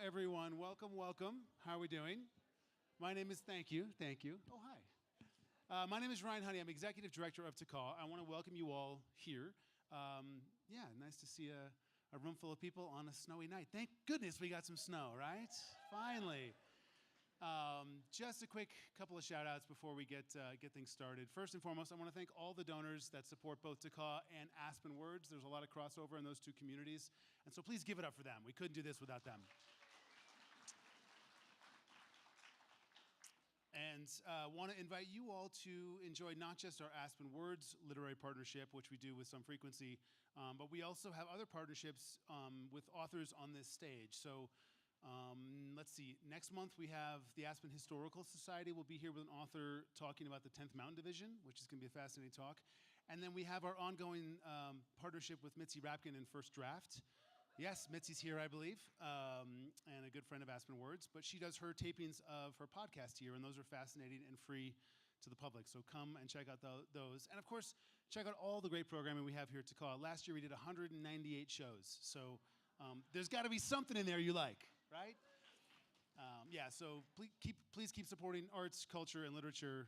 everyone. Welcome, welcome. How are we doing? My name is, thank you. Oh, hi. My name is Ryan Honey. I'm Executive Director of TACAW. I want to welcome you all here. Nice to see a room full of people on a snowy night. Thank goodness we got some snow, right? Finally. Just a quick couple of shout outs before we get things started. First and foremost, I want to thank all the donors that support both TACAW and Aspen Words. There's a lot of crossover in those two communities, and so please give it up for them. We couldn't do this without them. And want to invite you all to enjoy not just our Aspen Words literary partnership, which we do with some frequency, but we also have other partnerships with authors on this stage. So let's see, next month we have the Aspen Historical Society. We'll be here with an author talking about the 10th Mountain Division, which is going to be a fascinating talk. And then we have our ongoing partnership with Mitzi Rapkin in First Draft. Yes, Mitzi's here, I believe, and a good friend of Aspen Words, but she does her tapings of her podcast here, and those are fascinating and free to the public. So come and check out those. And of course, check out all the great programming we have here at TACAW. Last year we did 198 shows, so there's got to be something in there you like, right? So please keep supporting arts, culture, and literature.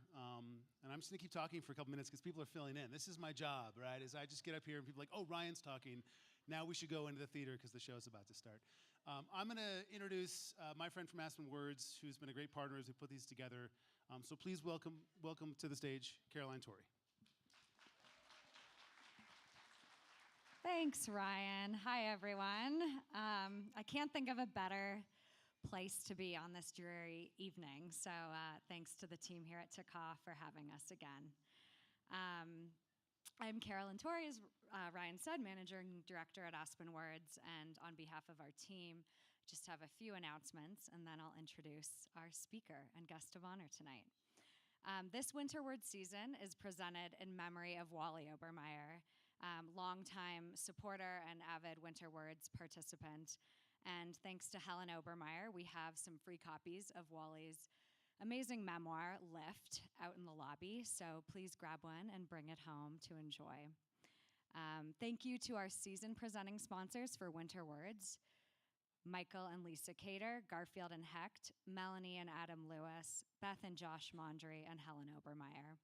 And I'm just going to keep talking for a couple minutes because people are filling in. This is my job, right? Is I just get up here and people are like, oh, Ryan's talking. Now we should go into the theater because the show's about to start. I'm going to introduce my friend from Aspen Words, who's been a great partner as we put these together. So please welcome to the stage, Caroline Torrey. Thanks, Ryan. Hi, everyone. I can't think of a better place to be on this dreary evening, so thanks to the team here at TACAW for having us again. I'm Caroline Torrey, as Ryan said, Manager and Director at Aspen Words, and on behalf of our team, just have a few announcements, and then I'll introduce our speaker and guest of honor tonight. This Winter Word season is presented in memory of Wally Obermeyer, longtime supporter and avid Winter Words participant. And thanks to Helen Obermeyer, we have some free copies of Wally's amazing memoir, Lift, out in the lobby. So please grab one and bring it home to enjoy. Thank you to our season presenting sponsors for Winter Words, Michael and Lisa Cater, Garfield and Hecht, Melanie and Adam Lewis, Beth and Josh Mondry, and Helen Obermeyer.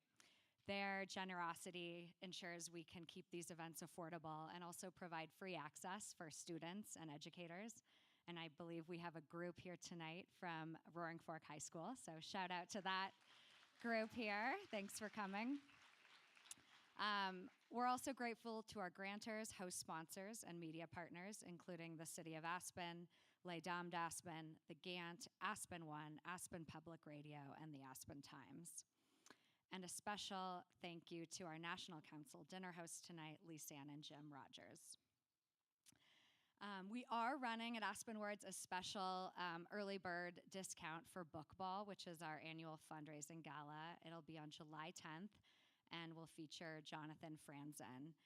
Their generosity ensures we can keep these events affordable and also provide free access for students and educators. And I believe we have a group here tonight from Roaring Fork High School, so shout out to that group here. Thanks for coming. We're also grateful to our grantors, host sponsors, and media partners, including the City of Aspen, Les Dames d'Aspen, the Gant, Aspen One, Aspen Public Radio, and the Aspen Times. And a special thank you to our National Council dinner hosts tonight, Lisanne and Jim Rogers. We are running at Aspen Words a special early bird discount for Book Ball, which is our annual fundraising gala. It'll be on July 10th, and will feature Jonathan Franzen.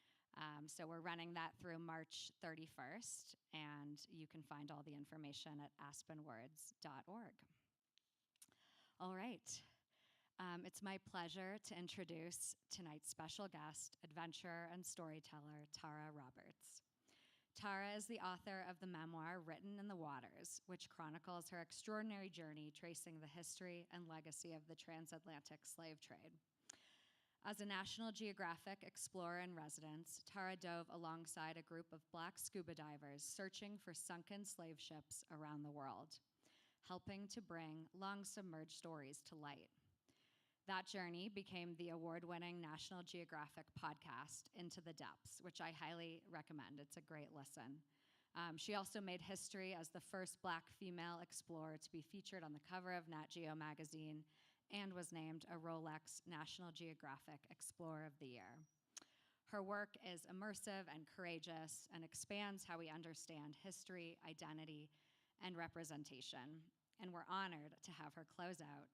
So we're running that through March 31st, and you can find all the information at aspenwords.org. All right. It's my pleasure to introduce tonight's special guest, adventurer and storyteller, Tara Roberts. Tara is the author of the memoir, Written in the Waters, which chronicles her extraordinary journey tracing the history and legacy of the transatlantic slave trade. As a National Geographic Explorer in residence, Tara dove alongside a group of Black scuba divers searching for sunken slave ships around the world, helping to bring long-submerged stories to light. That journey became the award-winning National Geographic podcast, Into the Depths, which I highly recommend. It's a great listen. She also made history as the first Black female explorer to be featured on the cover of Nat Geo magazine and was named a Rolex National Geographic Explorer of the Year. Her work is immersive and courageous and expands how we understand history, identity, and representation. And we're honored to have her close out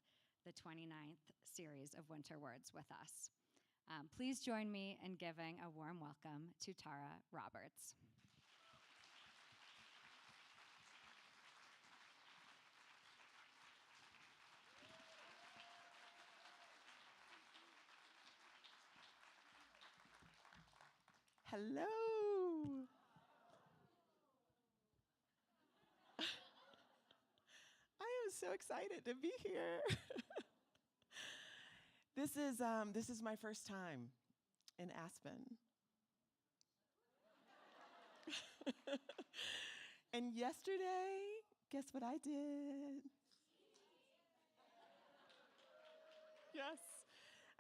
the 29th series of Winter Words with us. Please join me in giving a warm welcome to Tara Roberts. Hello. so excited to be here. This is my first time in Aspen. And yesterday, guess what I did? Yes,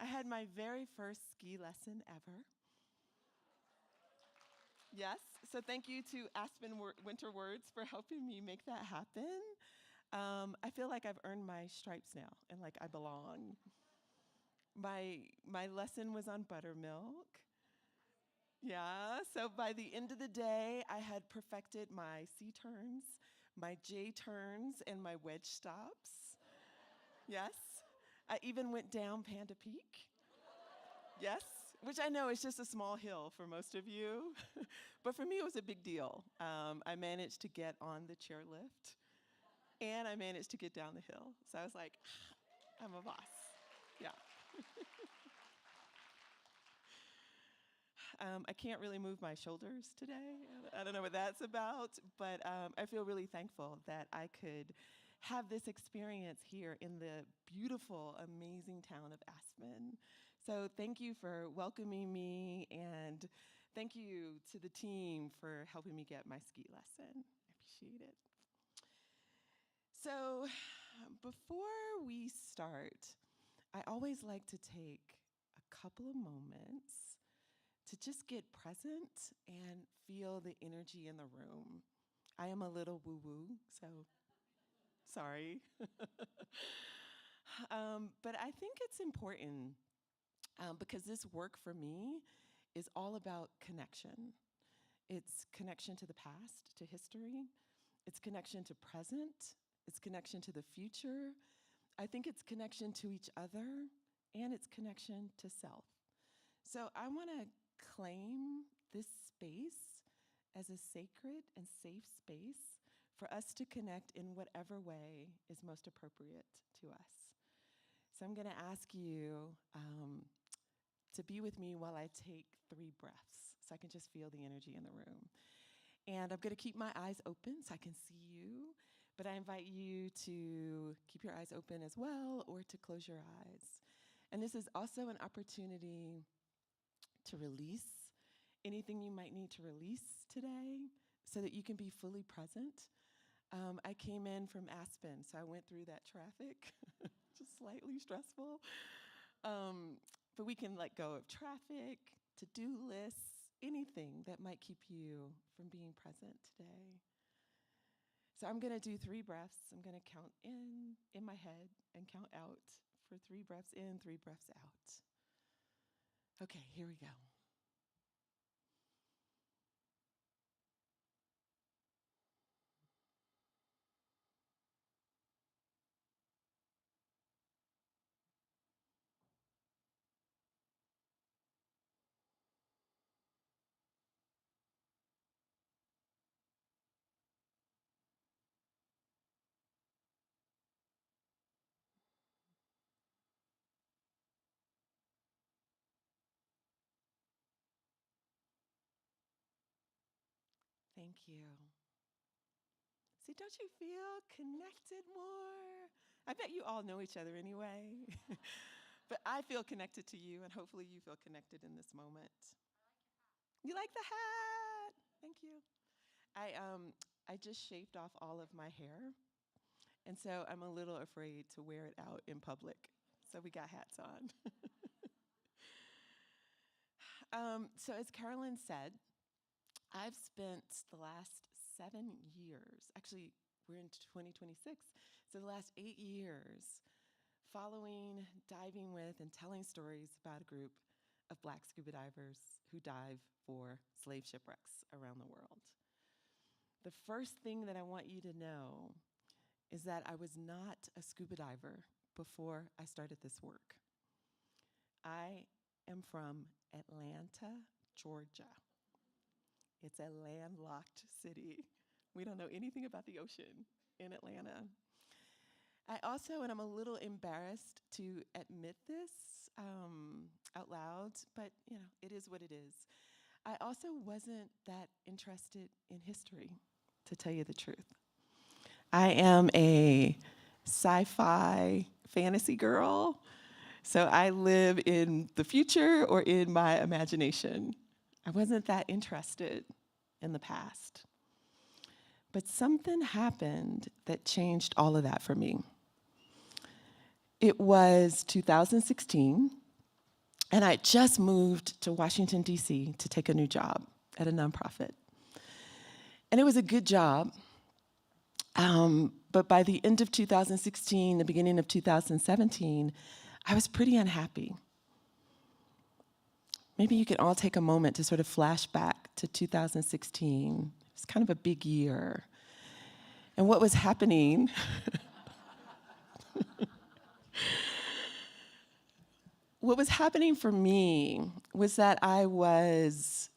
I had my very first ski lesson ever. Yes, so thank you to Aspen Winter Words for helping me make that happen. I feel like I've earned my stripes now and like I belong. My lesson was on buttermilk. Yeah, so by the end of the day, I had perfected my C turns, my J turns, and my wedge stops. Yes, I even went down Panda Peak. Yes, which I know is just a small hill for most of you, but for me it was a big deal. I managed to get on the chairlift, and I managed to get down the hill. So I was like, I'm a boss. Yeah. I can't really move my shoulders today. I don't know what that's about, but I feel really thankful that I could have this experience here in the beautiful, amazing town of Aspen. So thank you for welcoming me, and thank you to the team for helping me get my ski lesson. I appreciate it. So before we start, I always like to take a couple of moments to just get present and feel the energy in the room. I am a little woo-woo, so sorry. But I think it's important because this work for me is all about connection. It's connection to the past, to history. It's connection to present. It's connection to the future. I think it's connection to each other, and it's connection to self. So I want to claim this space as a sacred and safe space for us to connect in whatever way is most appropriate to us. So I'm going to ask you to be with me while I take 3 breaths so I can just feel the energy in the room. And I'm going to keep my eyes open so I can see you, but I invite you to keep your eyes open as well or to close your eyes. And this is also an opportunity to release anything you might need to release today so that you can be fully present. I came in from Aspen, so I went through that traffic, just slightly stressful. But we can let go of traffic, to-do lists, anything that might keep you from being present today. So I'm going to do 3 breaths. I'm going to count in my head and count out for 3 breaths in, 3 breaths out. Okay, here we go. Thank you. See, don't you feel connected more? I bet you all know each other anyway. But I feel connected to you, and hopefully you feel connected in this moment. You like the hat? Thank you. I just shaved off all of my hair, and so I'm a little afraid to wear it out in public. So we got hats on. So as Carolyn said, I've spent the last 7 years, actually we're in 2026, so the last 8 years following, diving with, and telling stories about a group of Black scuba divers who dive for slave shipwrecks around the world. The first thing that I want you to know is that I was not a scuba diver before I started this work. I am from Atlanta, Georgia. It's a landlocked city. We don't know anything about the ocean in Atlanta. I also, and I'm a little embarrassed to admit this out loud, but it is what it is. I also wasn't that interested in history, to tell you the truth. I am a sci-fi fantasy girl. So I live in the future or in my imagination. I wasn't that interested in the past. But something happened that changed all of that for me. It was 2016, and I just moved to Washington, D.C. to take a new job at a nonprofit. And it was a good job, but by the end of 2016, the beginning of 2017, I was pretty unhappy. Maybe you could all take a moment to sort of flash back to 2016. It was kind of a big year. And what was happening what was happening for me was that I was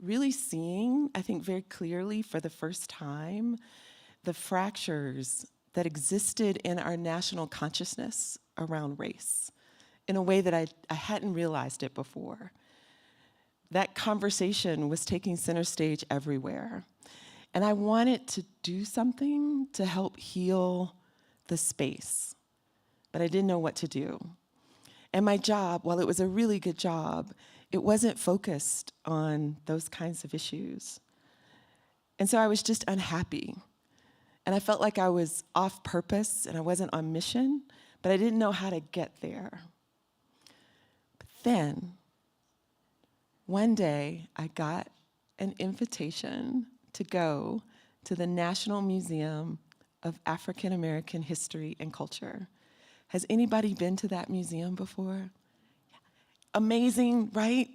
really seeing, I think very clearly for the first time, the fractures that existed in our national consciousness around race in a way that I hadn't realized it before. That conversation was taking center stage everywhere. And I wanted to do something to help heal the space, but I didn't know what to do. And my job, while it was a really good job, it wasn't focused on those kinds of issues. And so I was just unhappy. And I felt like I was off purpose and I wasn't on mission, but I didn't know how to get there. But then, one day, I got an invitation to go to the National Museum of African American History and Culture. Has anybody been to that museum before? Amazing, right?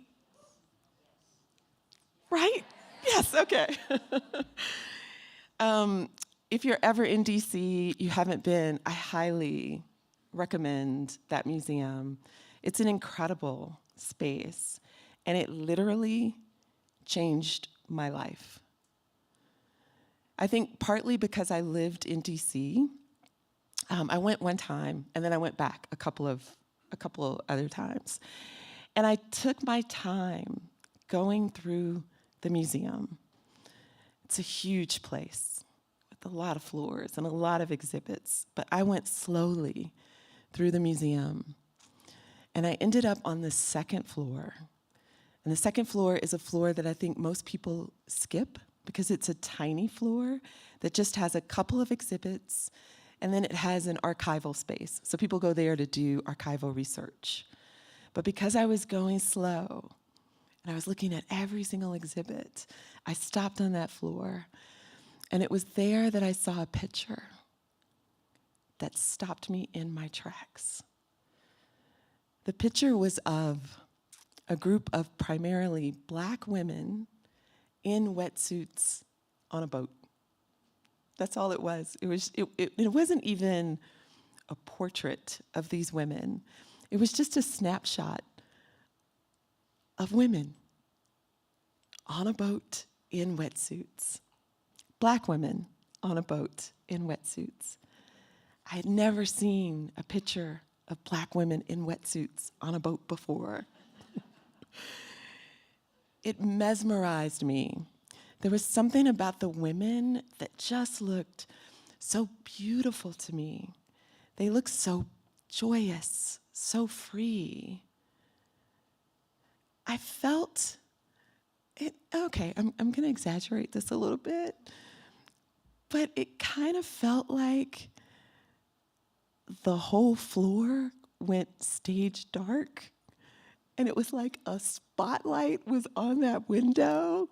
Right? Yes, okay. If you're ever in DC, you haven't been, I highly recommend that museum. It's an incredible space, and it literally changed my life. I think partly because I lived in DC. I went one time, and then I went back a couple of other times. And I took my time going through the museum. It's a huge place with a lot of floors and a lot of exhibits, but I went slowly through the museum. And I ended up on the second floor. And the second floor is a floor that I think most people skip because it's a tiny floor that just has a couple of exhibits, and then it has an archival space. So people go there to do archival research. But because I was going slow, and I was looking at every single exhibit, I stopped on that floor, and it was there that I saw a picture that stopped me in my tracks. The picture was of a group of primarily Black women in wetsuits on a boat. That's all it was. It wasn't even a portrait of these women. It was just a snapshot of women on a boat in wetsuits. Black women on a boat in wetsuits. I had never seen a picture of Black women in wetsuits on a boat before. It mesmerized me. There was something about the women that just looked so beautiful to me. They looked so joyous, so free. I felt it, okay, I'm gonna exaggerate this a little bit, but it kind of felt like the whole floor went stage dark, and it was like a spotlight was on that window.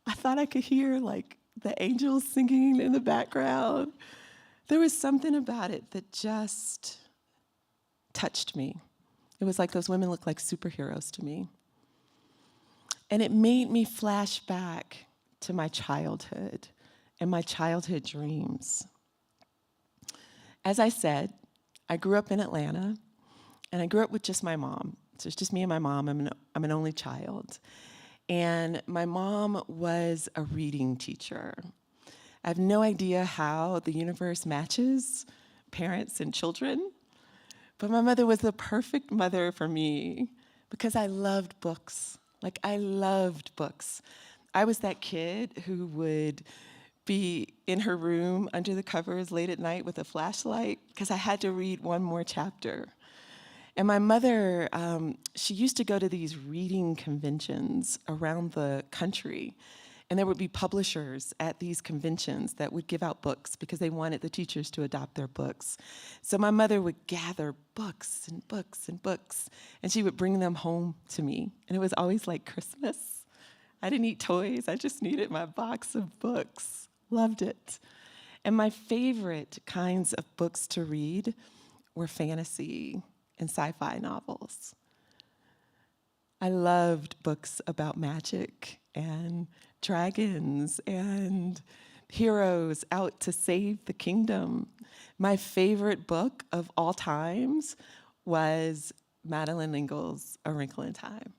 I thought I could hear like the angels singing in the background. There was something about it that just touched me. It was like those women looked like superheroes to me. And it made me flash back to my childhood and my childhood dreams. As I said, I grew up in Atlanta, and I grew up with just my mom. So it's just me and my mom. I'm an only child. And my mom was a reading teacher. I have no idea how the universe matches parents and children, but my mother was the perfect mother for me because I loved books. Like, I loved books. I was that kid who would be in her room under the covers late at night with a flashlight because I had to read one more chapter. And my mother, she used to go to these reading conventions around the country. And there would be publishers at these conventions that would give out books because they wanted the teachers to adopt their books. So my mother would gather books and books and books, and she would bring them home to me. And it was always like Christmas. I didn't need toys. I just needed my box of books. Loved it. And my favorite kinds of books to read were fantasy and sci-fi novels. I loved books about magic and dragons and heroes out to save the kingdom. My favorite book of all times was Madeleine L'Engle's A Wrinkle in Time.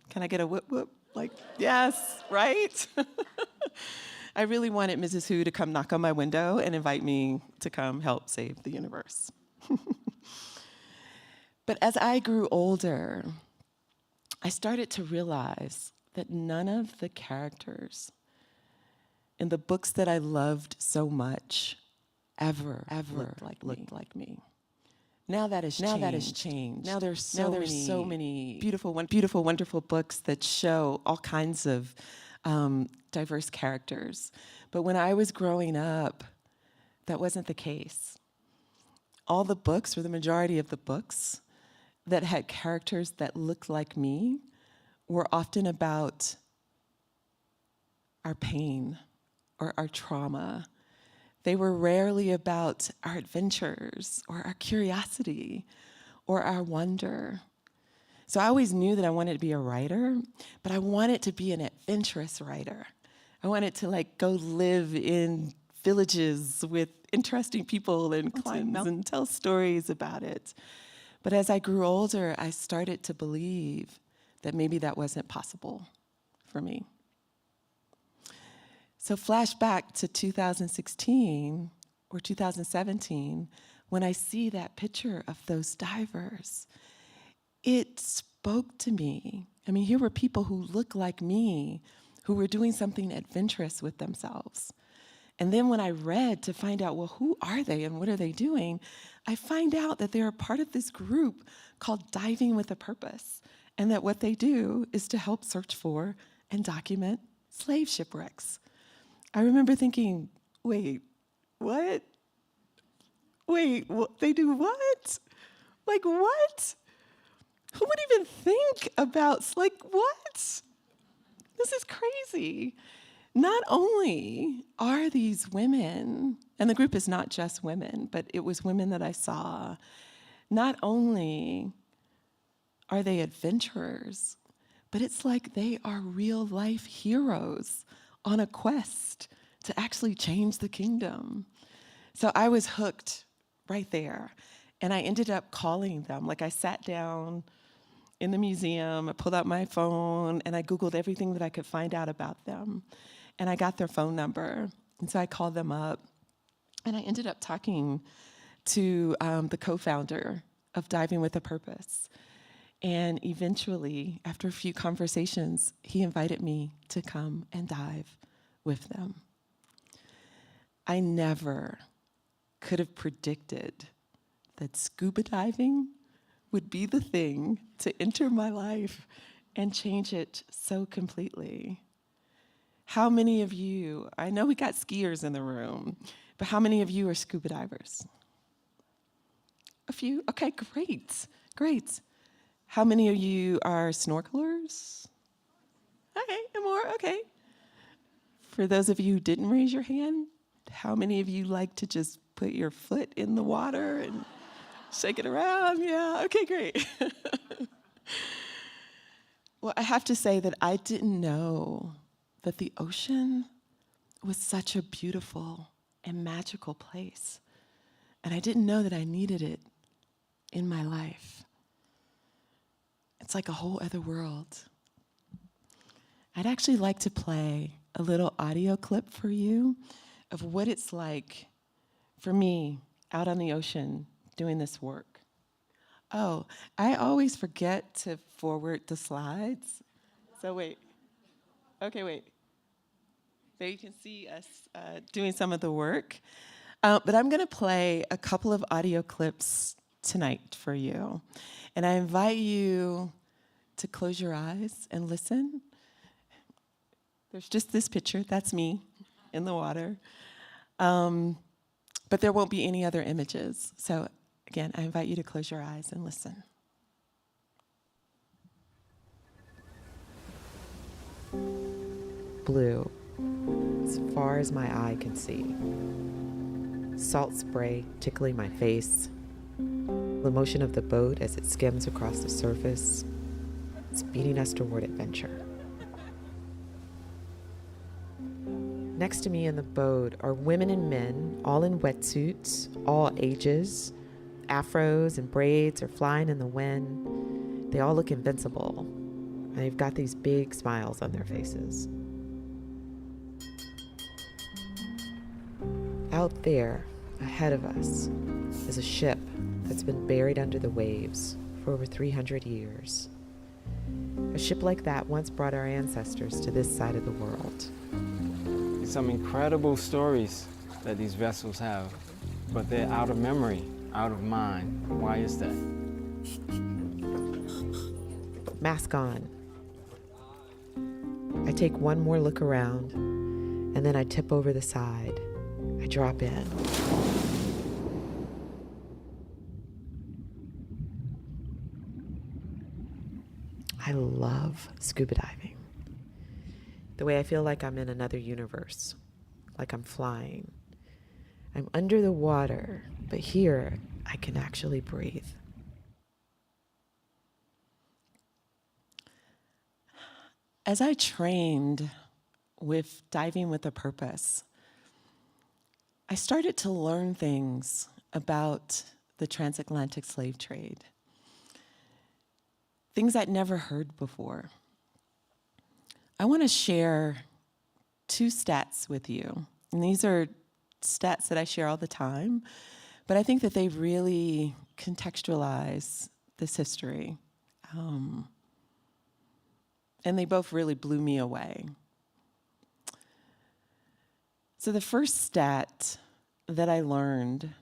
Can I get a whoop whoop? Like, yes, right? I really wanted Mrs. Who to come knock on my window and invite me to come help save the universe. But as I grew older, I started to realize that none of the characters in the books that I loved so much ever looked like me. Now that has changed. Now there's so many beautiful, wonderful books that show all kinds of diverse characters. But when I was growing up, that wasn't the case. All the books, or the majority of the books, that had characters that looked like me were often about our pain or our trauma. They were rarely about our adventures or our curiosity or our wonder. So I always knew that I wanted to be a writer, but I wanted to be an adventurous writer. I wanted to go live in villages with interesting people and climb mountains and tell stories about it. But as I grew older, I started to believe that maybe that wasn't possible for me. So flash back to 2016 or 2017, when I see that picture of those divers, it spoke to me. I mean, here were people who looked like me, who were doing something adventurous with themselves. And then when I read to find out, well, who are they and what are they doing, I find out that they're a part of this group called Diving with a Purpose, and that what they do is to help search for and document slave shipwrecks. I remember thinking, wait, what? Wait, they do what? Like, what? Who would even think about, what? This is crazy. Not only are these women, and the group is not just women, but it was women that I saw, not only are they adventurers, but it's like they are real life heroes on a quest to actually change the kingdom. So I was hooked right there. And I ended up calling them. I sat down in the museum, I pulled out my phone, and I Googled everything that I could find out about them. And I got their phone number. And so I called them up. And I ended up talking to the co-founder of Diving with a Purpose. And eventually, after a few conversations, he invited me to come and dive with them. I never could have predicted that scuba diving would be the thing to enter my life and change it so completely. How many of you, I know we got skiers in the room, but how many of you are scuba divers? A few? Okay, great. How many of you are snorkelers? Okay, and more, okay. For those of you who didn't raise your hand, how many of you like to just put your foot in the water and shake it around? Yeah, okay, great. Well, I have to say that I didn't know that the ocean was such a beautiful and magical place. And I didn't know that I needed it in my life. It's like a whole other world. I'd actually like to play a little audio clip for you of what it's like for me out on the ocean doing this work. Oh, I always forget to forward the slides. So wait. Okay, wait. There you can see us doing some of the work. But I'm going to play a couple of audio clips tonight for you. And I invite you to close your eyes and listen. There's just this picture. That's me in the water. But there won't be any other images. So again, I invite you to close your eyes and listen. Blue, as far as my eye can see. Salt spray tickling my face. The motion of the boat as it skims across the surface. It's beating us toward adventure. Next to me in the boat are women and men, all in wetsuits, all ages. Afros and braids are flying in the wind. They all look invincible, and they've got these big smiles on their faces. Out there, ahead of us, is a ship that's been buried under the waves for over 300 years. A ship like that once brought our ancestors to this side of the world. Some incredible stories that these vessels have, but they're out of memory, out of mind. Why is that? Mask on. I take one more look around, and then I tip over the side. I drop in. I love scuba diving. The way I feel like I'm in another universe, like I'm flying. I'm under the water, but here I can actually breathe. As I trained with diving with a purpose, I started to learn things about the transatlantic slave trade, things I'd never heard before. I want to share 2 stats with you. And these are stats that I share all the time, but I think that they really contextualize this history. And they both really blew me away. So the first stat that I learned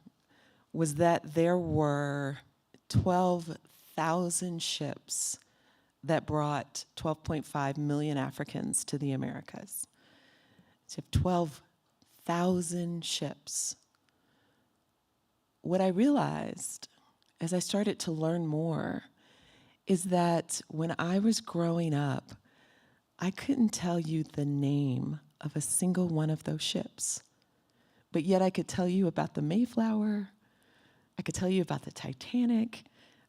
was that there were 12,000 ships that brought 12.5 million Africans to the Americas. So you have 12,000 ships. What I realized as I started to learn more is that when I was growing up, I couldn't tell you the name of a single one of those ships. But yet I could tell you about the Mayflower, I could tell you about the Titanic,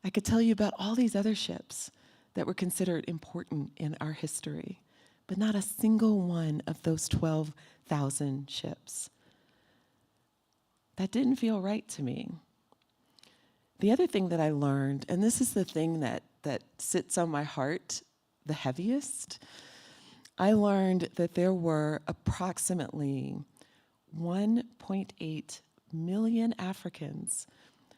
I could tell you about all these other ships that were considered important in our history, but not a single one of those 12,000 ships. That didn't feel right to me. The other thing that I learned, and this is the thing that sits on my heart the heaviest, I learned that there were approximately 1.8 million Africans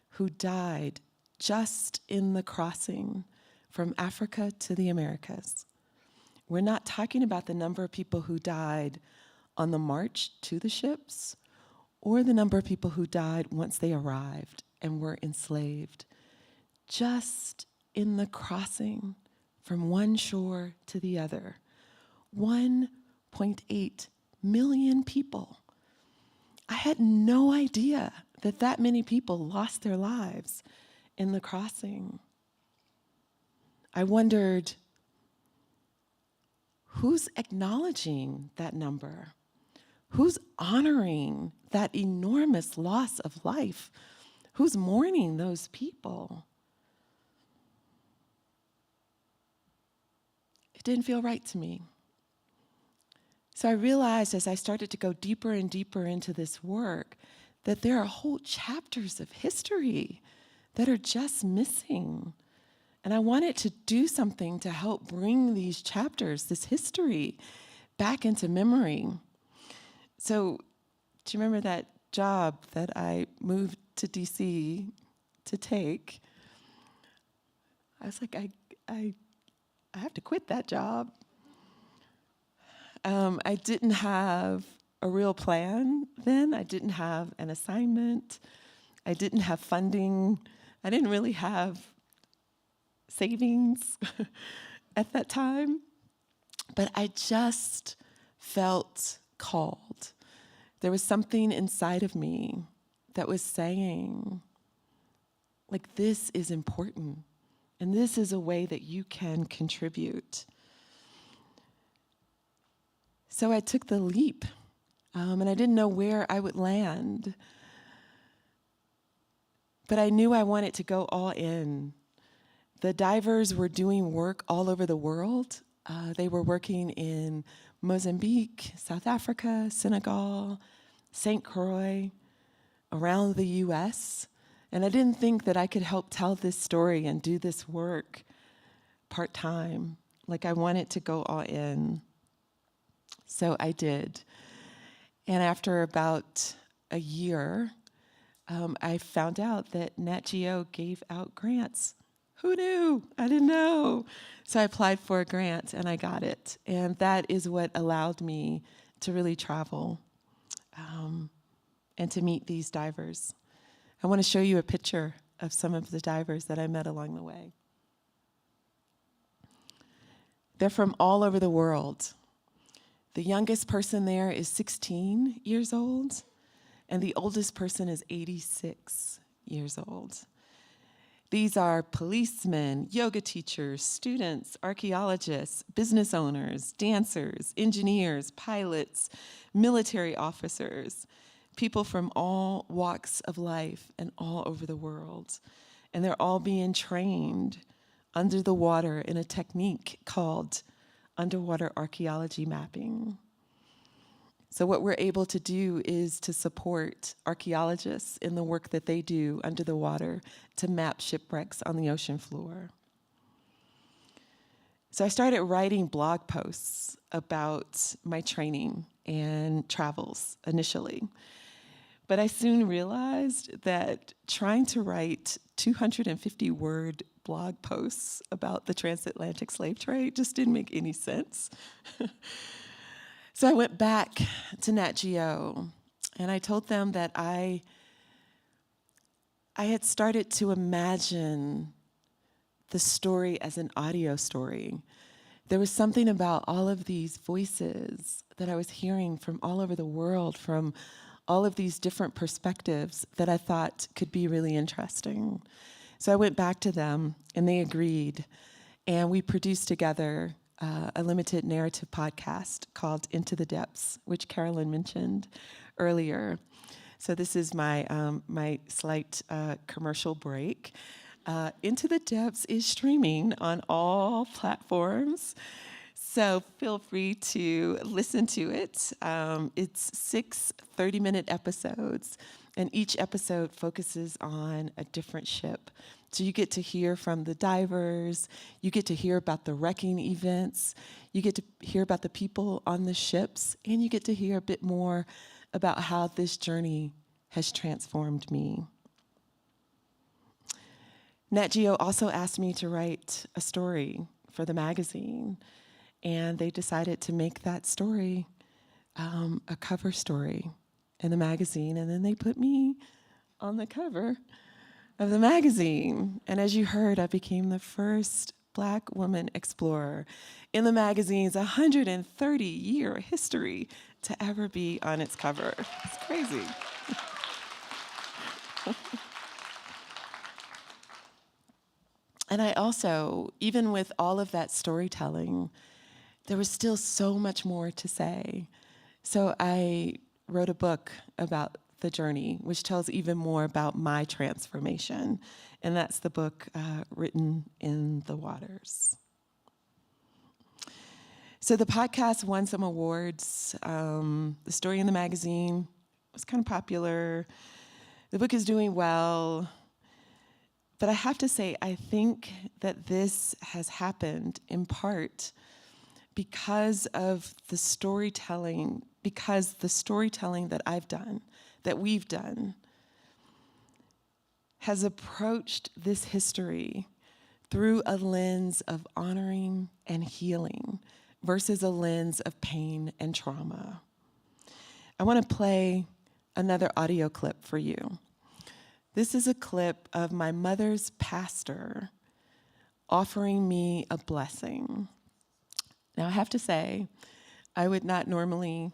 who died just in the crossing from Africa to the Americas. We're not talking about the number of people who died on the march to the ships or the number of people who died once they arrived and were enslaved. Just in the crossing from one shore to the other, 1.8 million people. I had no idea that that many people lost their lives in the crossing. I wondered, who's acknowledging that number? Who's honoring that enormous loss of life? Who's mourning those people? It didn't feel right to me. So I realized as I started to go deeper and deeper into this work that there are whole chapters of history that are just missing. And I wanted to do something to help bring these chapters, this history, back into memory. So do you remember that job that I moved to DC to take? I was like, I have to quit that job. I didn't have a real plan then. I didn't have an assignment. I didn't have funding. I didn't really have savings at that time. But I just felt called. There was something inside of me that was saying, like, this is important. And this is a way that you can contribute. So I took the leap, and I didn't know where I would land. But I knew I wanted to go all in. The divers were doing work all over the world. They were working in Mozambique, South Africa, Senegal, St. Croix, around the US. And I didn't think that I could help tell this story and do this work part-time. Like, I wanted to go all in. So I did. And after about a year, I found out that Nat Geo gave out grants. Who knew? I didn't know. So I applied for a grant and I got it. And that is what allowed me to really travel and to meet these divers. I want to show you a picture of some of the divers that I met along the way. They're from all over the world. The youngest person there is 16 years old, and the oldest person is 86 years old. These are policemen, yoga teachers, students, archaeologists, business owners, dancers, engineers, pilots, military officers, people from all walks of life and all over the world. And they're all being trained under the water in a technique called underwater archaeology mapping. So what we're able to do is to support archaeologists in the work that they do under the water to map shipwrecks on the ocean floor. So I started writing blog posts about my training and travels initially. But I soon realized that trying to write 250-word blog posts about the transatlantic slave trade just didn't make any sense. So I went back to Nat Geo, and I told them that I had started to imagine the story as an audio story. There was something about all of these voices that I was hearing from all over the world, from all of these different perspectives that I thought could be really interesting. So I went back to them, and they agreed, and we produced together a limited narrative podcast called Into the Depths, which Carolyn mentioned earlier. So this is my slight commercial break. Into the Depths is streaming on all platforms, so feel free to listen to it. It's 6 30-minute episodes, and each episode focuses on a different ship. So you get to hear from the divers, you get to hear about the wrecking events, you get to hear about the people on the ships, and you get to hear a bit more about how this journey has transformed me. Nat Geo also asked me to write a story for the magazine, and they decided to make that story a cover story in the magazine, and then they put me on the cover of the magazine. And as you heard, I became the first Black woman explorer in the magazine's 130-year history to ever be on its cover. It's crazy. And I also, even with all of that storytelling, there was still so much more to say. So I wrote a book about the journey, which tells even more about my transformation. And that's the book, Written in the Waters. So the podcast won some awards. The story in the magazine was kind of popular. The book is doing well. But I have to say, I think that this has happened in part because of the storytelling, that I've done, that we've done, has approached this history through a lens of honoring and healing versus a lens of pain and trauma. I want to play another audio clip for you. This is a clip of my mother's pastor offering me a blessing. Now, I have to say, I would not normally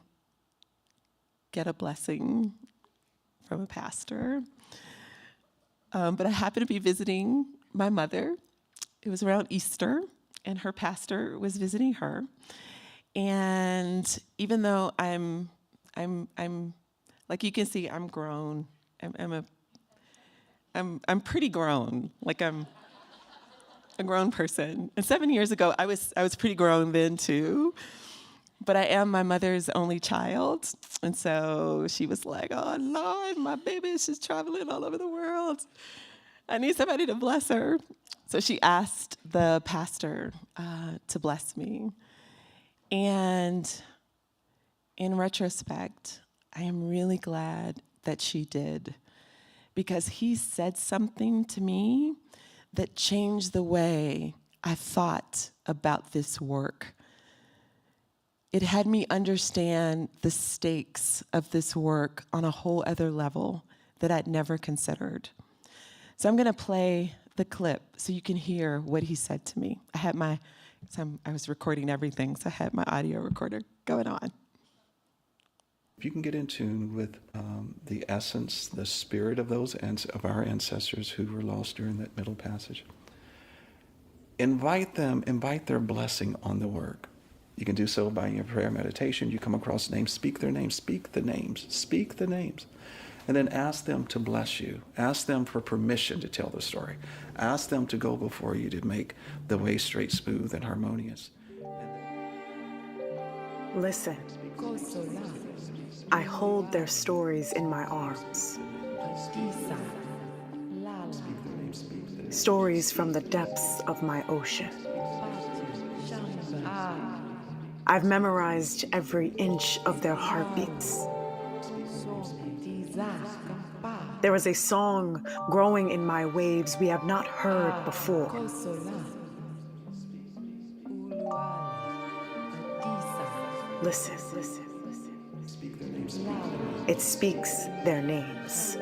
get a blessing from a pastor, but I happened to be visiting my mother. It was around Easter, and her pastor was visiting her. And even though I'm like you can see, I'm grown. I'm pretty grown. Like I'm a grown person. And 7 years ago, I was pretty grown then too. But I am my mother's only child. And so she was like, oh, Lord, my baby, she's traveling all over the world. I need somebody to bless her. So she asked the pastor to bless me. And in retrospect, I am really glad that she did, because he said something to me that changed the way I thought about this work. It had me understand the stakes of this work on a whole other level that I'd never considered. So I'm going to play the clip so you can hear what he said to me. I was recording everything, so I had my audio recorder going on. If you can get in tune with the essence, the spirit of of our ancestors who were lost during that Middle Passage, invite their blessing on the work. You can do so by your prayer meditation. You come across names, speak their names, speak the names, and then ask them to bless you. Ask them for permission to tell the story. Ask them to go before you to make the way straight, smooth, and harmonious. Listen. I hold their stories in my arms. Stories from the depths of my ocean. I've memorized every inch of their heartbeats. There is a song growing in my waves we have not heard before. Listen. It speaks their names.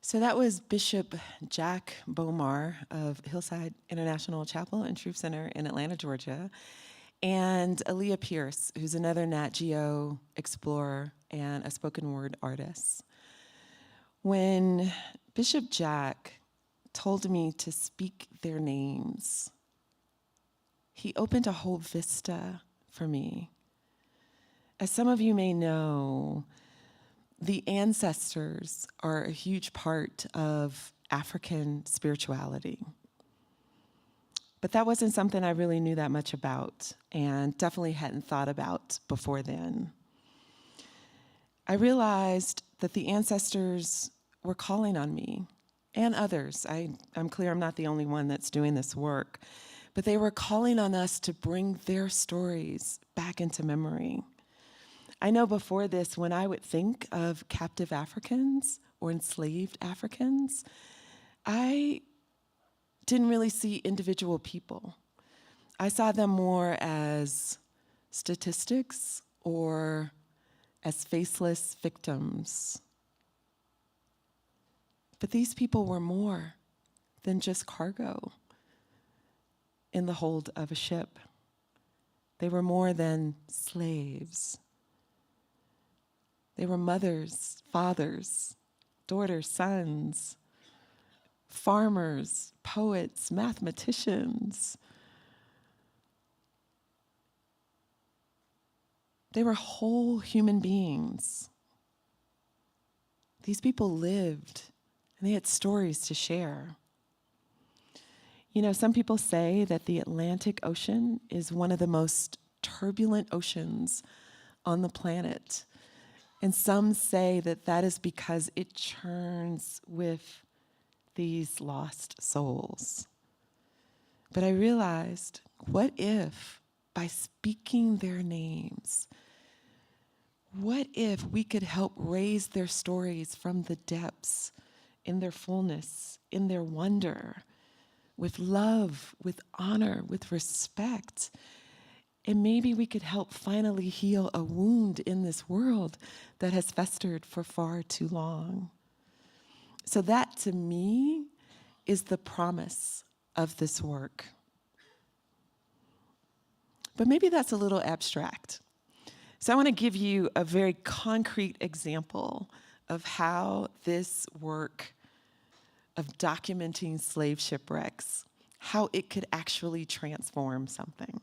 So that was Bishop Jack Bomar of Hillside International Chapel and Truth Center in Atlanta, Georgia, and Aaliyah Pierce, who's another Nat Geo explorer and a spoken word artist. When Bishop Jack told me to speak their names, he opened a whole vista for me. As some of you may know, the ancestors are a huge part of African spirituality. But that wasn't something I really knew that much about, and definitely hadn't thought about before then. I realized that the ancestors were calling on me and others. I'm clear I'm not the only one that's doing this work, but they were calling on us to bring their stories back into memory. I know before this, when I would think of captive Africans or enslaved Africans, I didn't really see individual people. I saw them more as statistics or as faceless victims. But these people were more than just cargo in the hold of a ship. They were more than slaves. They were mothers, fathers, daughters, sons, farmers, poets, mathematicians. They were whole human beings. These people lived, and they had stories to share. You know, some people say that the Atlantic Ocean is one of the most turbulent oceans on the planet. And some say that that is because it churns with these lost souls. But I realized, what if by speaking their names, What if we could help raise their stories from the depths, in their fullness, in their wonder, with love, with honor, with respect? And maybe we could help finally heal a wound in this world that has festered for far too long. So that, to me, is the promise of this work. But maybe that's a little abstract. So I want to give you a very concrete example of how this work of documenting slave shipwrecks, how it could actually transform something.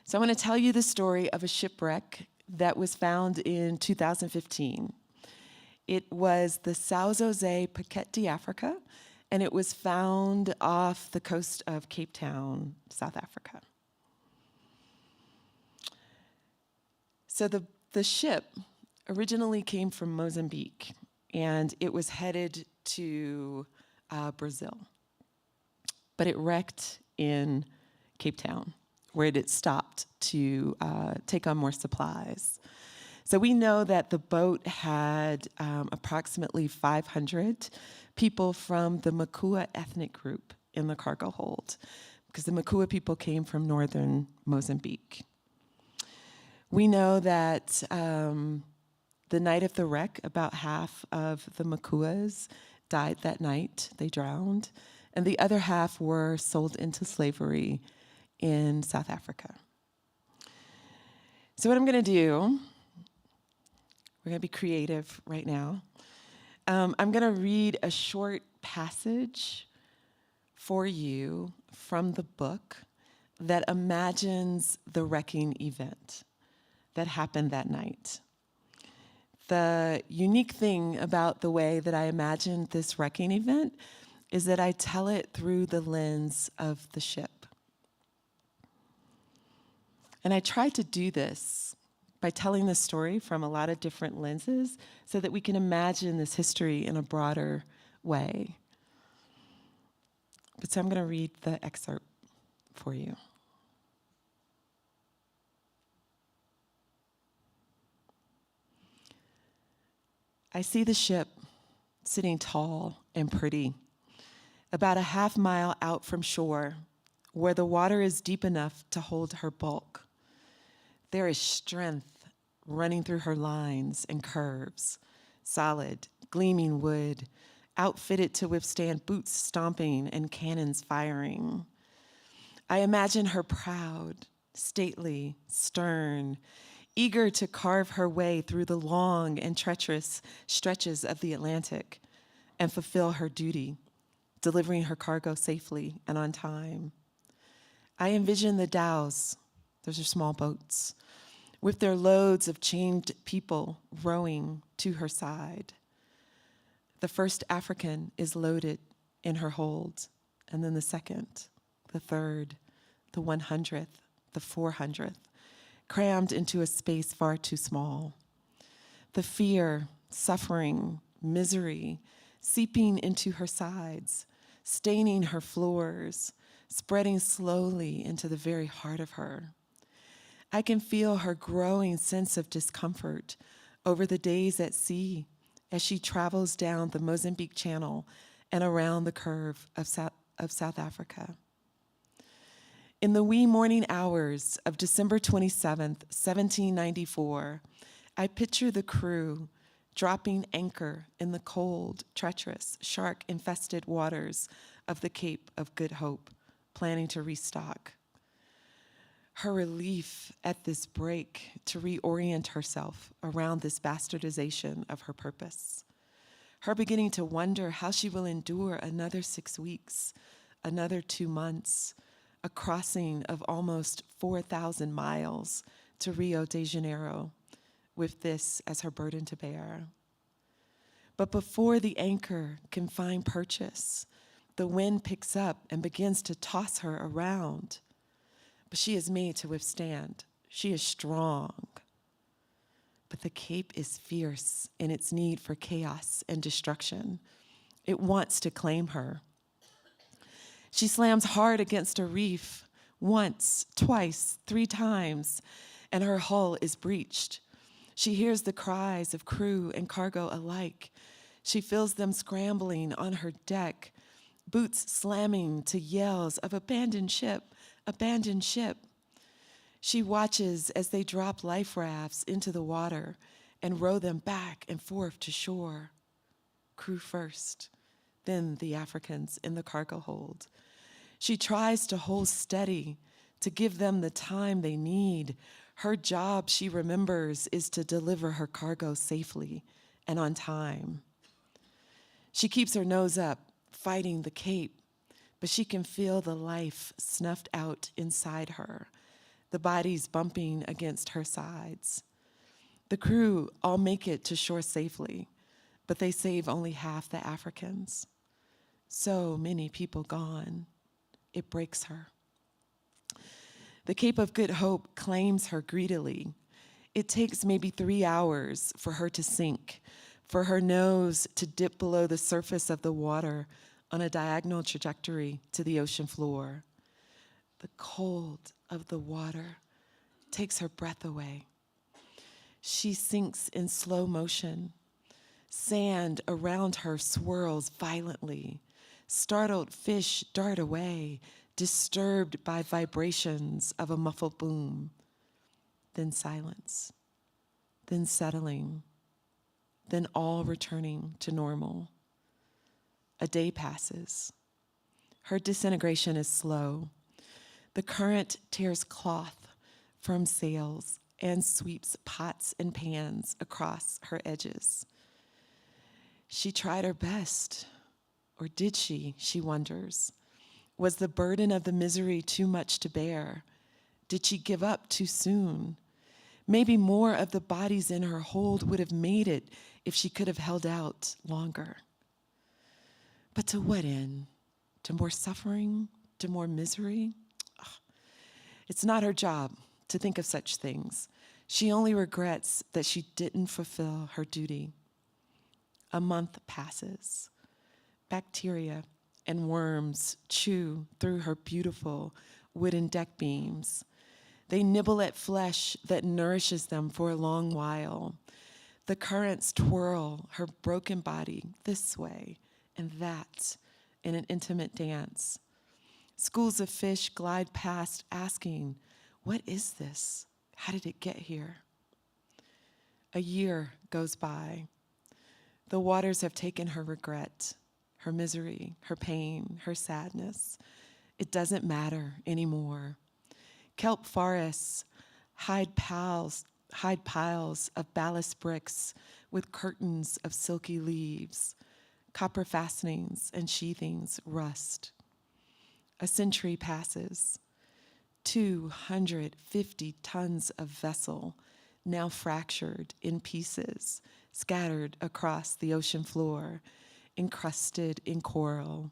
So I want to tell you the story of a shipwreck that was found in 2015. It was the São José Paquete de Africa, and it was found off the coast of Cape Town, South Africa. So the ship originally came from Mozambique, and it was headed to Brazil. But it wrecked in Cape Town, where it had stopped to take on more supplies. So we know that the boat had approximately 500 people from the Makua ethnic group in the cargo hold, because the Makua people came from northern Mozambique. We know that the night of the wreck, about half of the Makuas died that night. They drowned. And the other half were sold into slavery in South Africa. So what I'm going to do, we're going to be creative right now. I'm going to read a short passage for you from the book that imagines the wrecking event that happened that night. The unique thing about the way that I imagined this wrecking event is that I tell it through the lens of the ship. And I try to do this by telling the story from a lot of different lenses so that we can imagine this history in a broader way. But so I'm going to read the excerpt for you. I see the ship sitting tall and pretty, about a half mile out from shore, where the water is deep enough to hold her bulk. There is strength running through her lines and curves, solid, gleaming wood, outfitted to withstand boots stomping and cannons firing. I imagine her proud, stately, stern, eager to carve her way through the long and treacherous stretches of the Atlantic and fulfill her duty, delivering her cargo safely and on time. I envision the dhows, those are small boats, with their loads of chained people rowing to her side. The first African is loaded in her hold, and then the second, the third, the 100th, the 400th, crammed into a space far too small. The fear, suffering, misery, seeping into her sides, staining her floors, spreading slowly into the very heart of her. I can feel her growing sense of discomfort over the days at sea as she travels down the Mozambique Channel and around the curve of South Africa. In the wee morning hours of December 27th, 1794, I picture the crew dropping anchor in the cold, treacherous, shark-infested waters of the Cape of Good Hope, planning to restock. Her relief at this break to reorient herself around this bastardization of her purpose. Her beginning to wonder how she will endure another 6 weeks, another 2 months, a crossing of almost 4,000 miles to Rio de Janeiro, with this as her burden to bear. But before the anchor can find purchase, the wind picks up and begins to toss her around. But she is made to withstand. She is strong. But the Cape is fierce in its need for chaos and destruction. It wants to claim her. She slams hard against a reef once, twice, 3 times, and her hull is breached. She hears the cries of crew and cargo alike. She feels them scrambling on her deck, boots slamming to yells of abandoned ship, abandoned ship. She watches as they drop life rafts into the water and row them back and forth to shore. Crew first, then the Africans in the cargo hold. She tries to hold steady, to give them the time they need. Her job, she remembers, is to deliver her cargo safely and on time. She keeps her nose up, fighting the cape, but she can feel the life snuffed out inside her, the bodies bumping against her sides. The crew all make it to shore safely, but they save only half the Africans. So many people gone. It breaks her. The Cape of Good Hope claims her greedily. It takes maybe 3 hours for her to sink, for her nose to dip below the surface of the water on a diagonal trajectory to the ocean floor. The cold of the water takes her breath away. She sinks in slow motion. Sand around her swirls violently. Startled fish dart away, disturbed by vibrations of a muffled boom. Then silence, then settling, then all returning to normal. A day passes. Her disintegration is slow. The current tears cloth from sails and sweeps pots and pans across her edges. She tried her best, or did she wonders. Was the burden of the misery too much to bear? Did she give up too soon? Maybe more of the bodies in her hold would have made it if she could have held out longer. But to what end? To more suffering? To more misery? Ugh. It's not her job to think of such things. She only regrets that she didn't fulfill her duty. A month passes. Bacteria and worms chew through her beautiful wooden deck beams. They nibble at flesh that nourishes them for a long while. The currents twirl her broken body this way and that in an intimate dance. Schools of fish glide past asking, "What is this? How did it get here?" A year goes by. The waters have taken her regret, her misery, her pain, her sadness. It doesn't matter anymore. Kelp forests hide piles of ballast bricks with curtains of silky leaves. Copper fastenings and sheathings rust. A century passes. 250 tons of vessel, now fractured in pieces, scattered across the ocean floor, encrusted in coral.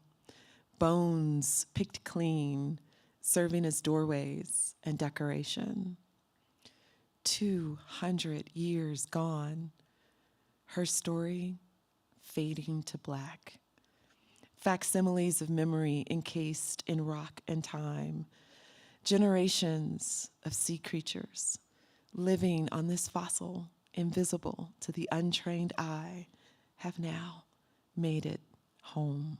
Bones picked clean, serving as doorways and decoration. 200 years gone. Her story fading to black. Facsimiles of memory encased in rock and time. Generations of sea creatures living on this fossil, invisible to the untrained eye, have now made it home.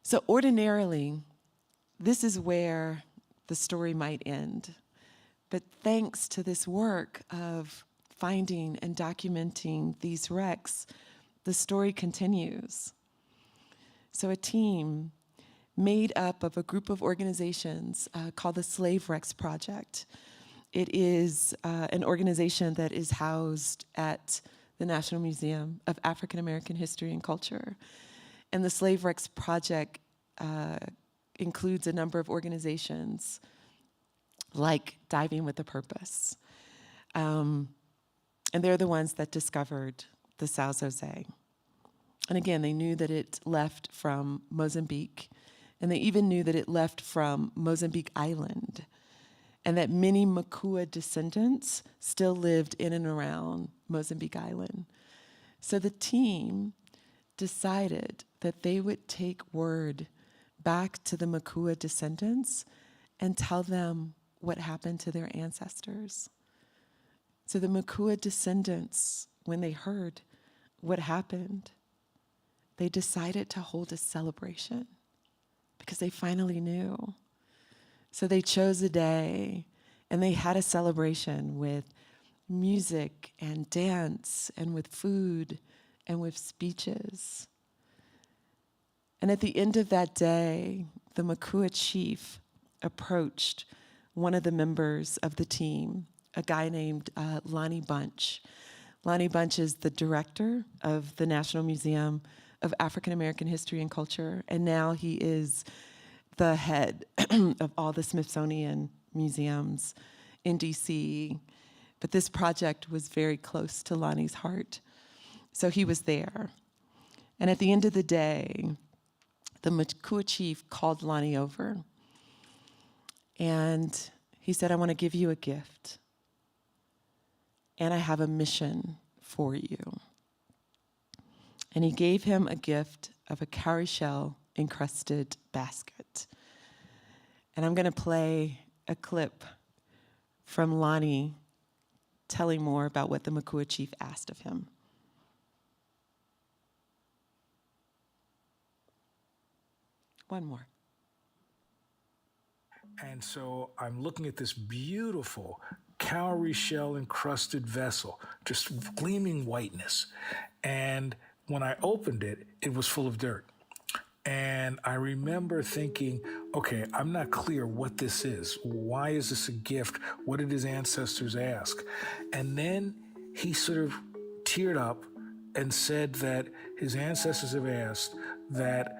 So ordinarily, this is where the story might end. But thanks to this work of finding and documenting these wrecks, the story continues. So a team made up of a group of organizations called the Slave Wrecks Project. It is an organization that is housed at the National Museum of African American History and Culture. And the Slave Wrecks Project includes a number of organizations like Diving with a Purpose. And they're the ones that discovered the São José. And again, they knew that it left from Mozambique, and they even knew that it left from Mozambique Island, and that many Makua descendants still lived in and around Mozambique Island. So the team decided that they would take word back to the Makua descendants and tell them what happened to their ancestors. So the Makua descendants, when they heard what happened, they decided to hold a celebration because they finally knew. So they chose a day and they had a celebration with music and dance and with food and with speeches. And at the end of that day, the Makua chief approached one of the members of the team, a guy named Lonnie Bunch. Lonnie Bunch is the director of the National Museum of African American History and Culture, and now he is the head of all the Smithsonian museums in DC. But this project was very close to Lonnie's heart, so he was there. And at the end of the day, the Makua chief called Lonnie over, and he said, I want to give you a gift, and I have a mission for you. And he gave him a gift of a cowrie shell encrusted basket. And I'm going to play a clip from Lonnie telling more about what the Makua chief asked of him. One more. And so I'm looking at this beautiful cowrie shell encrusted vessel, just gleaming whiteness. And when I opened it, it was full of dirt. And I remember thinking, okay, I'm not clear what this is. Why is this a gift? What did his ancestors ask? And then he sort of teared up and said that his ancestors have asked that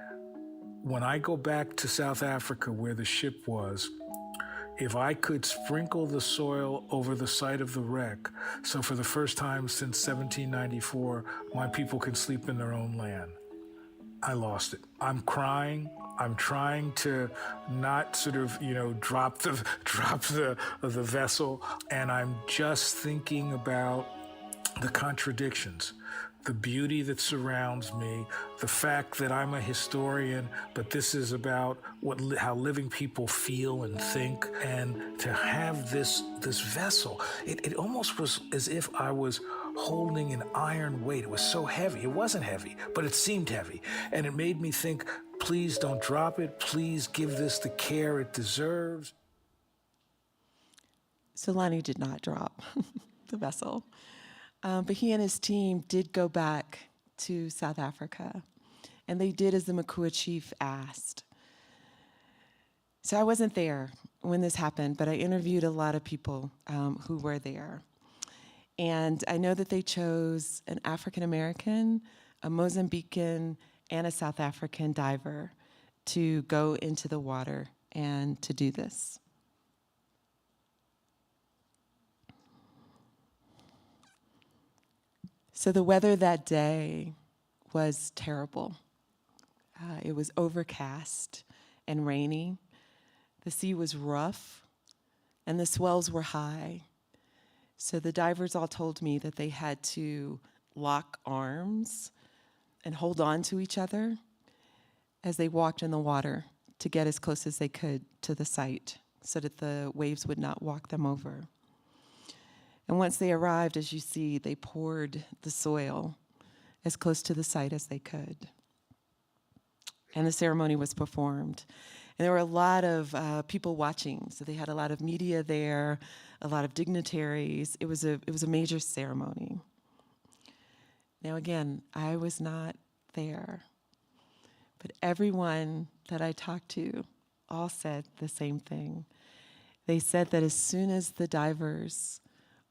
when I go back to South Africa where the ship was, if I could sprinkle the soil over the site of the wreck, so for the first time since 1794, my people can sleep in their own land. I lost it. I'm crying. I'm trying to not sort of, drop the vessel, and I'm just thinking about the contradictions, the beauty that surrounds me, the fact that I'm a historian, but this is about how living people feel and think, and to have this vessel, it almost was as if I was holding an iron weight. It was so heavy. It wasn't heavy, but it seemed heavy, and it made me think, please don't drop it. Please give this the care it deserves. So Lonnie did not drop the vessel. But he and his team did go back to South Africa, and they did as the Makua chief asked. So I wasn't there when this happened, but I interviewed a lot of people who were there. And I know that they chose an African American, a Mozambican, and a South African diver to go into the water and to do this. So the weather that day was terrible. It was overcast and rainy. The sea was rough, and the swells were high. So the divers all told me that they had to lock arms and hold on to each other as they walked in the water to get as close as they could to the site so that the waves would not walk them over. And once they arrived, as you see, they poured the soil as close to the site as they could. And the ceremony was performed. And there were a lot of people watching. So they had a lot of media there, a lot of dignitaries. It was a major ceremony. Now again, I was not there. But everyone that I talked to all said the same thing. They said that as soon as the divers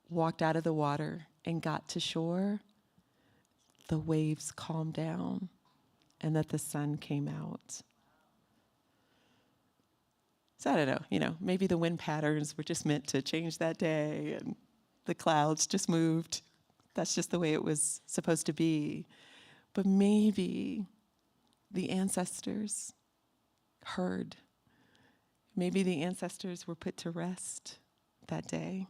walked out of the water and got to shore, the waves calmed down and that the sun came out. So I don't know, maybe the wind patterns were just meant to change that day and the clouds just moved. That's just the way it was supposed to be. But maybe the ancestors heard. Maybe the ancestors were put to rest that day.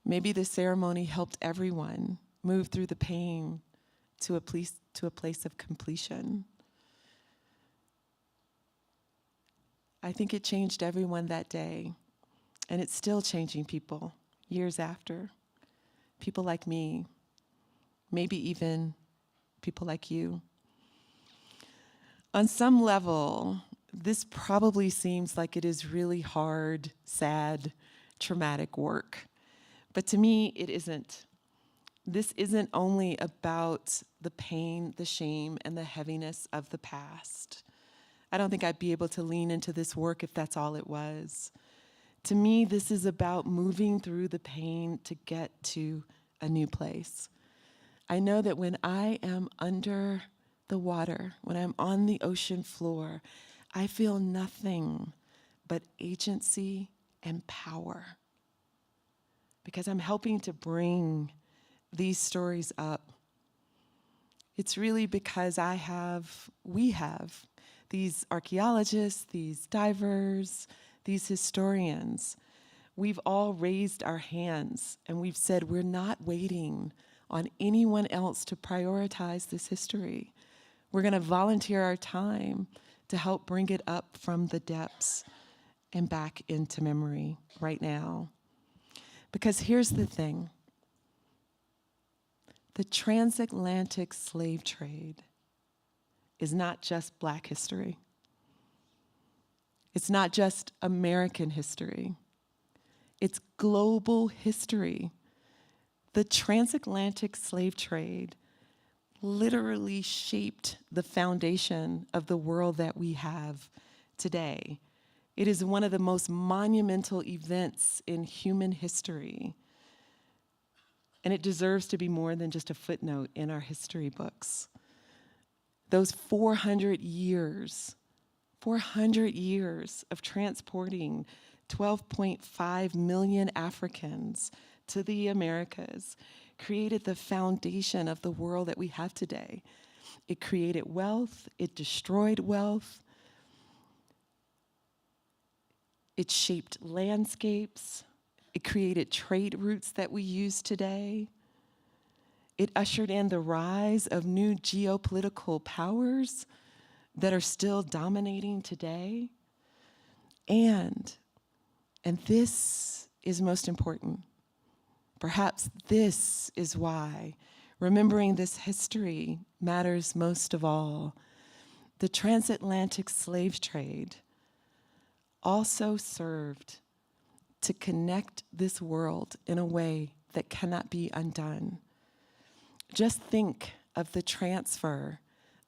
Maybe the ceremony helped everyone move through the pain to a place of completion. I think it changed everyone that day, and it's still changing people years after. People like me, maybe even people like you. On some level, this probably seems like it is really hard, sad, traumatic work. But to me, it isn't. This isn't only about the pain, the shame, and the heaviness of the past. I don't think I'd be able to lean into this work if that's all it was. To me, this is about moving through the pain to get to a new place. I know that when I am under the water, when I'm on the ocean floor, I feel nothing but agency and power. Because I'm helping to bring these stories up. It's really because we have these archaeologists, these divers, these historians. We've all raised our hands and we've said we're not waiting on anyone else to prioritize this history. We're going to volunteer our time to help bring it up from the depths and back into memory right now. Because here's the thing. The transatlantic slave trade is not just Black history. It's not just American history. It's global history. The transatlantic slave trade literally shaped the foundation of the world that we have today. It is one of the most monumental events in human history. And it deserves to be more than just a footnote in our history books. Those 400 years of transporting 12.5 million Africans to the Americas created the foundation of the world that we have today. It created wealth, it destroyed wealth, it shaped landscapes, it created trade routes that we use today. It ushered in the rise of new geopolitical powers that are still dominating today. And this is most important. Perhaps this is why remembering this history matters most of all. The transatlantic slave trade also served to connect this world in a way that cannot be undone. Just think of the transfer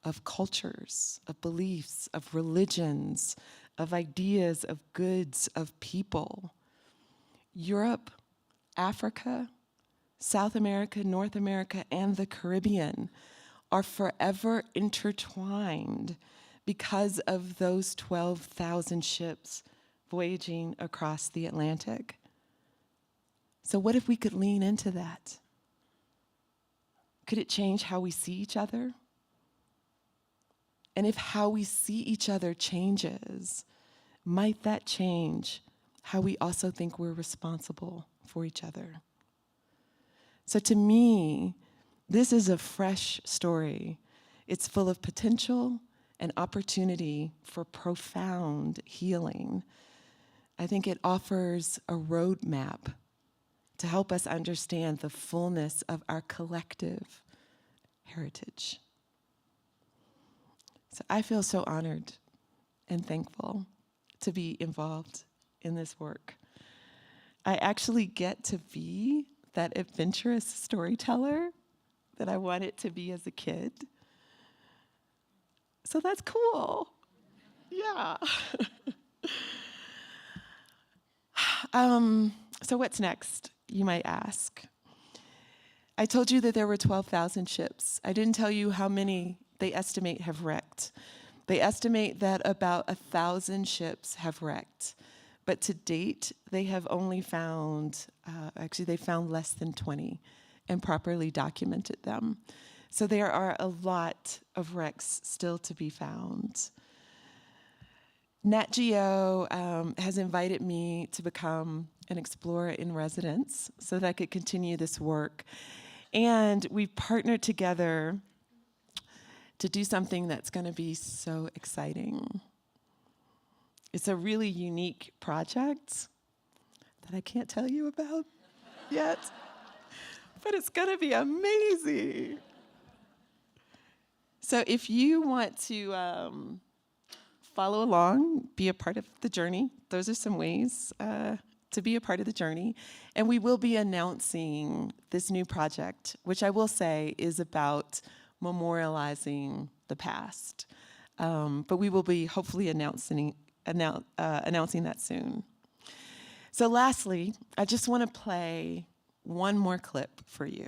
of cultures, of beliefs, of religions, of ideas, of goods, of people. Europe, Africa, South America, North America, and the Caribbean are forever intertwined because of those 12,000 ships voyaging across the Atlantic. So what if we could lean into that? Could it change how we see each other? And if how we see each other changes, might that change how we also think we're responsible for each other? So to me, this is a fresh story. It's full of potential and opportunity for profound healing. I think it offers a roadmap to help us understand the fullness of our collective heritage. So I feel so honored and thankful to be involved in this work. I actually get to be that adventurous storyteller that I wanted to be as a kid. So that's cool. Yeah. So what's next, you might ask? I told you that there were 12,000 ships. I didn't tell you how many they estimate have wrecked. They estimate that about 1,000 ships have wrecked. But to date, they have only found, they found less than 20 and properly documented them. So there are a lot of wrecks still to be found. Nat Geo has invited me to become an explorer in residence so that I could continue this work. And we've partnered together to do something that's going to be so exciting. It's a really unique project that I can't tell you about. yet, but it's going to be amazing. So if you want to follow along, be a part of the journey, those are some ways to be a part of the journey. And we will be announcing this new project, which I will say is about memorializing the past. But we will be hopefully announcing that soon. So lastly, I just want to play one more clip for you.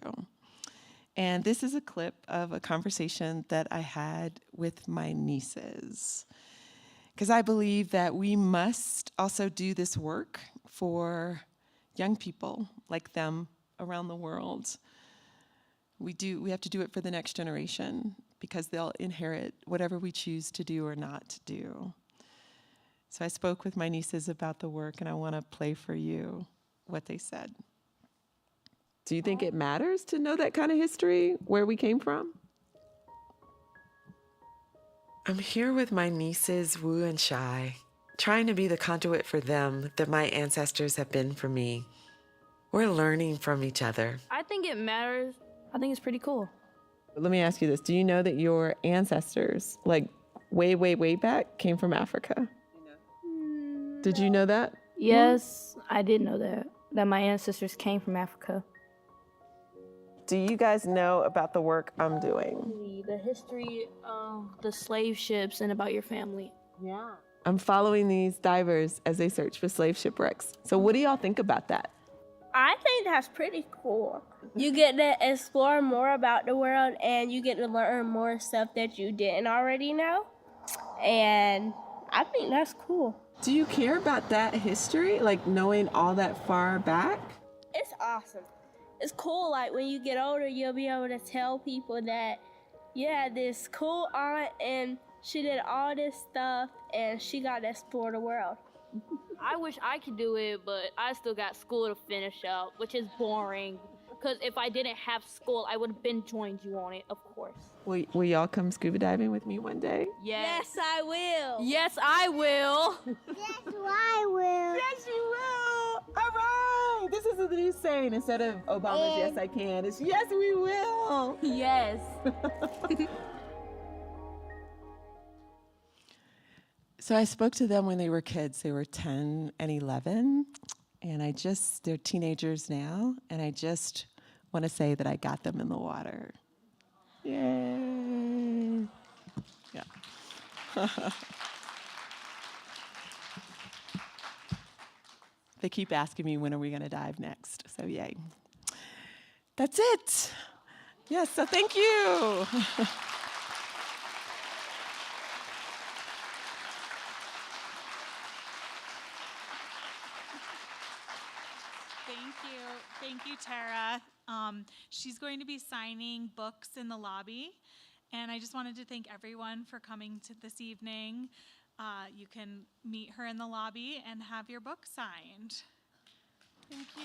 And this is a clip of a conversation that I had with my nieces. Because I believe that we must also do this work for young people like them around the world. We have to do it for the next generation because they'll inherit whatever we choose to do or not to do. So I spoke with my nieces about the work, and I want to play for you what they said. Do you think it matters to know that kind of history, where we came from? I'm here with my nieces, Wu and Shai, trying to be the conduit for them that my ancestors have been for me. We're learning from each other. I think it matters. I think it's pretty cool. Let me ask you this. Do you know that your ancestors, like way, way, way back, came from Africa? Did you know that? Yes, I did know that my ancestors came from Africa. Do you guys know about the work I'm doing? The history of the slave ships and about your family. Yeah. I'm following these divers as they search for slave shipwrecks. So what do y'all think about that? I think that's pretty cool. You get to explore more about the world and you get to learn more stuff that you didn't already know. And I think that's cool. Do you care about that history, like knowing all that far back? It's awesome. It's cool, like when you get older, you'll be able to tell people that you had this cool aunt and she did all this stuff and she got to explore the world. I wish I could do it, but I still got school to finish up, which is boring. Because if I didn't have school, I would have been joined you on it, of course. Will y'all come scuba diving with me one day? Yes, I will. Yes, I will. Yes, I will. Yes, you will. All right. This is a new saying. Instead of Obama's yes, I can, it's yes, we will. Yes. So I spoke to them when they were kids. They were 10 and 11. And they're teenagers now. And I just want to say that I got them in the water. Yay. Yeah. They keep asking me, when are we going to dive next? So yay. That's it. Yes, so thank you. Thank you, Tara. She's going to be signing books in the lobby, and I just wanted to thank everyone for coming to this evening. You can meet her in the lobby and have your book signed. Thank you.